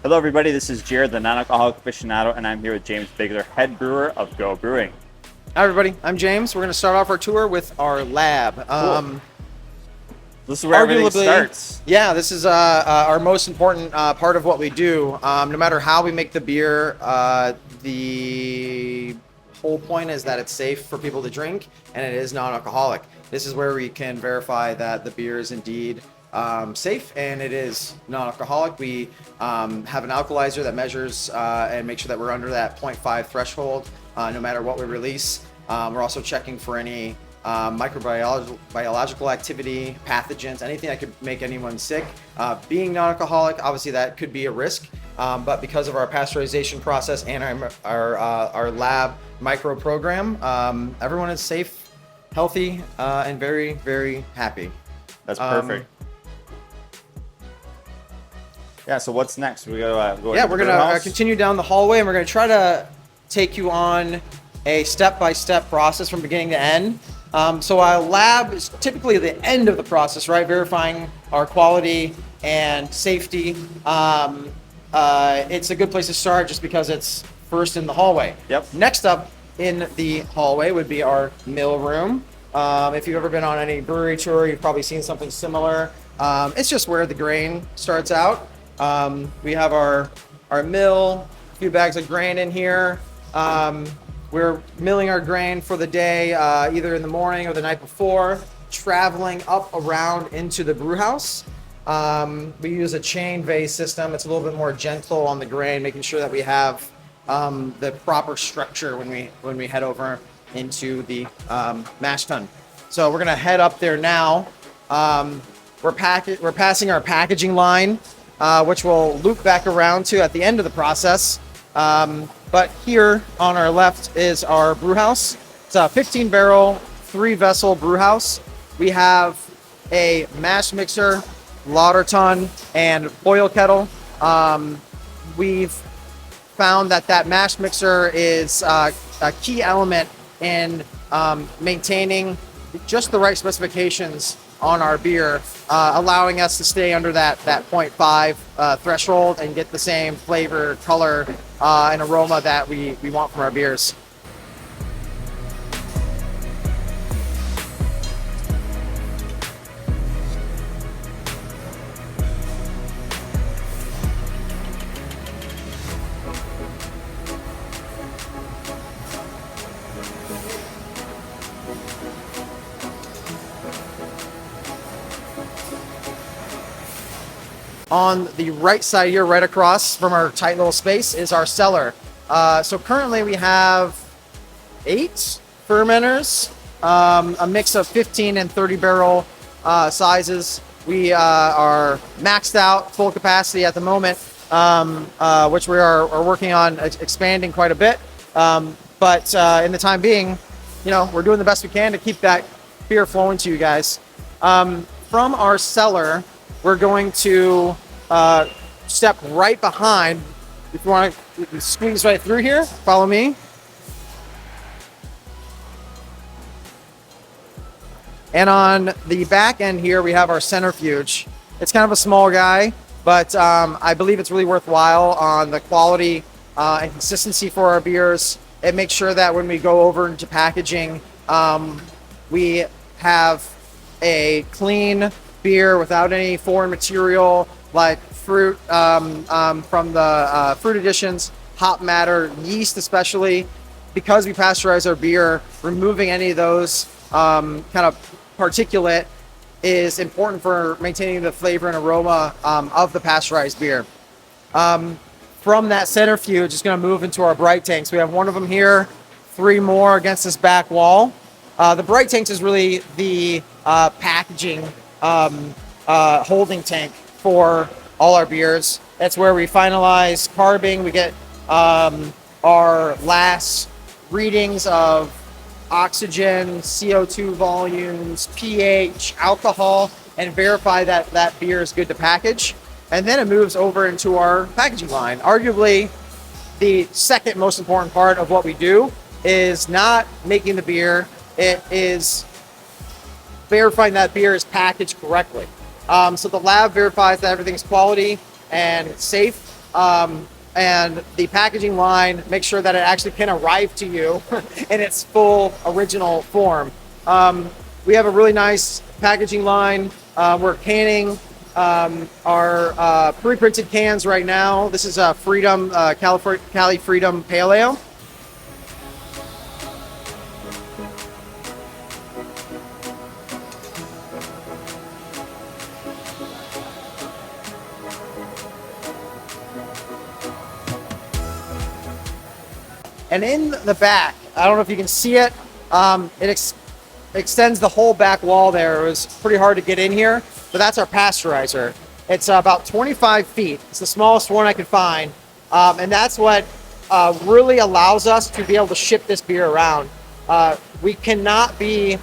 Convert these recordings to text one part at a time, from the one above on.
Hello, everybody. This is Jared, the non-alcoholic aficionado, and I'm here with James Bigler, head brewer of Go Brewing. Hi, everybody. I'm James. We're going to start off our tour with our lab. Cool. This is where everything starts. Yeah, this is our most important part of what we do. No matter how we make the beer, the whole point is that it's safe for people to drink and it is non-alcoholic. This is where we can verify that the beer is indeed safe and it is non-alcoholic. We have an alkalizer that measures and makes sure that we're under that 0.5 threshold no matter what we release. We're also checking for any microbiological activity, pathogens, anything that could make anyone sick. Being non-alcoholic, obviously that could be a risk, but because of our pasteurization process and our lab micro program, everyone is safe, healthy, and very, very happy. That's perfect. Yeah, so what's next? We're gonna continue down the hallway and we're gonna try to take you on a step-by-step process from beginning to end. So our lab is typically the end of the process, right? Verifying our quality and safety. It's a good place to start just because it's first in the hallway. Yep. Next up in the hallway would be our mill room. If you've ever been on any brewery tour, you've probably seen something similar. It's just where the grain starts out. We have our mill, a few bags of grain in here. We're milling our grain for the day, either in the morning or the night before, traveling up around into the brew house. We use a chain vase system. It's a little bit more gentle on the grain, making sure that we have the proper structure when we head over into the mash tun. So we're gonna head up there now. We're passing our packaging line, which we'll loop back around to at the end of the process. But here on our left is our brew house. It's a 15-barrel, 3-vessel brew house. We have a mash mixer, lauter tun, and boil kettle. We've found that mash mixer is a key element in maintaining just the right specifications on our beer, allowing us to stay under that 0.5 threshold and get the same flavor, color, and aroma that we want from our beers. On the right side here, right across from our tight little space, is our cellar. So currently we have 8 fermenters, a mix of 15 and 30 barrel sizes. We are maxed out, full capacity at the moment, which we are working on expanding quite a bit. But in the time being, we're doing the best we can to keep that beer flowing to you guys. From our cellar, we're going to step right behind. If you want to squeeze right through here, follow me. And on the back end here, we have our centrifuge. It's kind of a small guy, but I believe it's really worthwhile on the quality and consistency for our beers. It makes sure that when we go over into packaging, we have a clean beer without any foreign material like fruit from the fruit additions, hop matter, yeast especially. Because we pasteurize our beer, removing any of those kind of particulate is important for maintaining the flavor and aroma of the pasteurized beer. From that centrifuge, it's going to move into our bright tanks. We have one of them here, 3 more against this back wall. The bright tanks is really the packaging holding tank for all our beers. That's where we finalize carbing. We get our last readings of oxygen, CO2 volumes, pH, alcohol, and verify that that beer is good to package. And then it moves over into our packaging line. Arguably, the second most important part of what we do is not making the beer. It is verifying that beer is packaged correctly. So the lab verifies that everything's quality and safe. and the packaging line, make sure that it actually can arrive to you in its full original form. We have a really nice packaging line. We're canning our pre-printed cans right now. This is a Freedom, Cali Freedom Pale Ale. And in the back, I don't know if you can see it, it extends the whole back wall there. It was pretty hard to get in here, but that's our pasteurizer. It's about 25 feet. It's the smallest one I could find. And that's what really allows us to be able to ship this beer around. We cannot be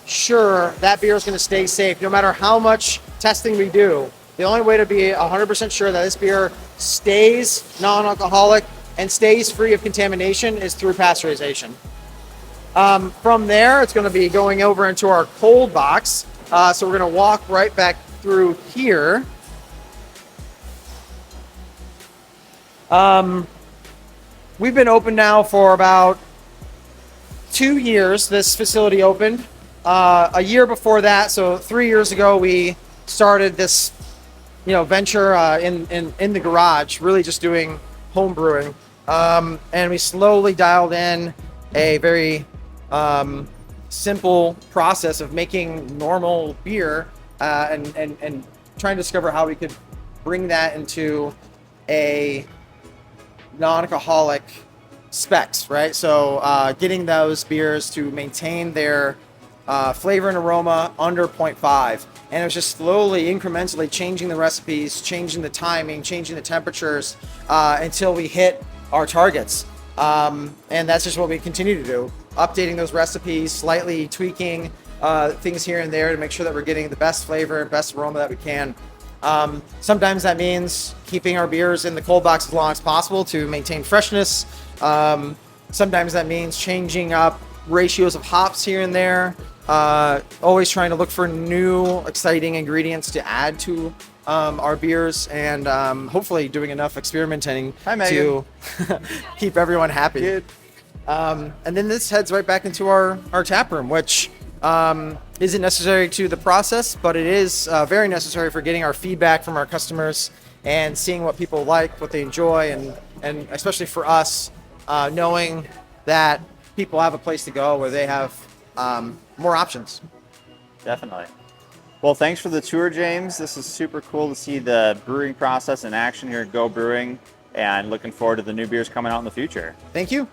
sure that beer is going to stay safe, no matter how much testing we do. The only way to be 100% sure that this beer stays non-alcoholic and stays free of contamination is through pasteurization. From there, it's going to be going over into our cold box. So we're going to walk right back through here. We've been open now for about 2 years. This facility opened. A year before that, so 3 years ago, we started this, venture in the garage, really just doing home brewing. And we slowly dialed in a very simple process of making normal beer and trying to discover how we could bring that into a non-alcoholic specs, right? So getting those beers to maintain their flavor and aroma under 0.5. And it was just slowly, incrementally changing the recipes, changing the timing, changing the temperatures until we hit our targets. And that's just what we continue to do. Updating those recipes, slightly tweaking things here and there to make sure that we're getting the best flavor and best aroma that we can. Sometimes that means keeping our beers in the cold box as long as possible to maintain freshness. Sometimes that means changing up ratios of hops here and there. Always trying to look for new, exciting ingredients to add to our beers, and hopefully doing enough experimenting to keep everyone happy. Good. And then this heads right back into our tap room, which isn't necessary to the process, but it is very necessary for getting our feedback from our customers and seeing what people like, what they enjoy, and especially for us, knowing that people have a place to go where they have more options. Definitely. Well, thanks for the tour, James. This is super cool to see the brewing process in action here at Go Brewing, and looking forward to the new beers coming out in the future. Thank you.